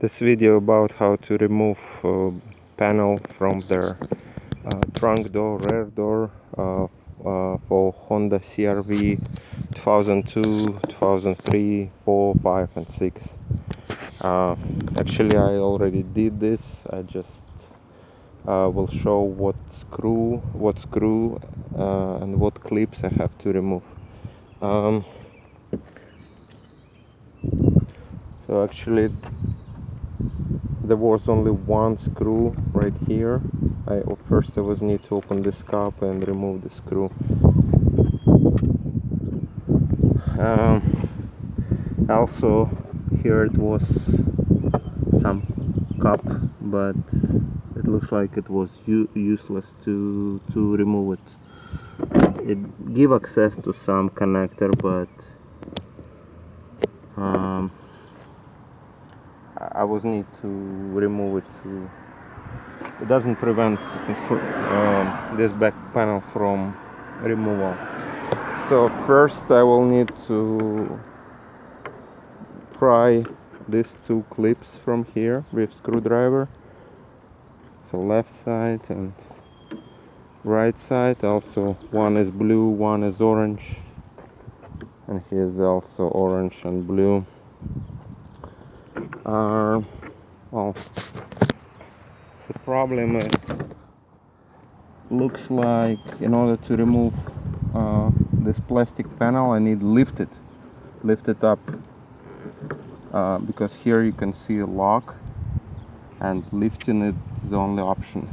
This video about how to remove panel from their trunk door, rear door for Honda CR-V 2002, 2003, 4, 5 and 6. Actually I already did this. I just will show what screw and what clips I have to remove. So actually there was only one screw right here. First I was need to open this cup and remove the screw. Also here it was some cup, but it looks like it was useless to remove it. It give access to some connector, but I was need to remove it too. It doesn't prevent this back panel from removal. So first I will need to pry these two clips from here with screwdriver. So left side and right side. Also one is blue, one is orange, and here's also orange and blue. Well, the problem is, looks like in order to remove this plastic panel I need lift it up, because here you can see a lock and lifting it is the only option.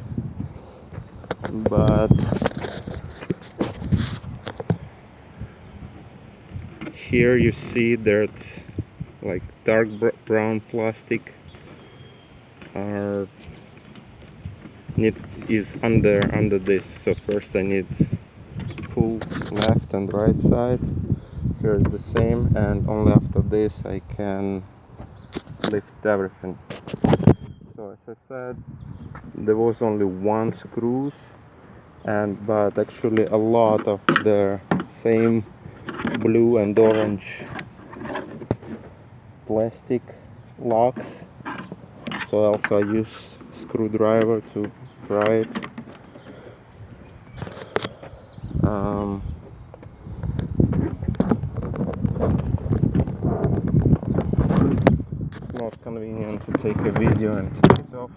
But here you see that like dark brown plastic is under this. So first I need pull left and right side. Here it's the same, and only after this I can lift everything. So as I said, there was only one screws, but actually a lot of the same blue and orange plastic locks. So also I use screwdriver to pry it. It's not convenient to take a video and take it off.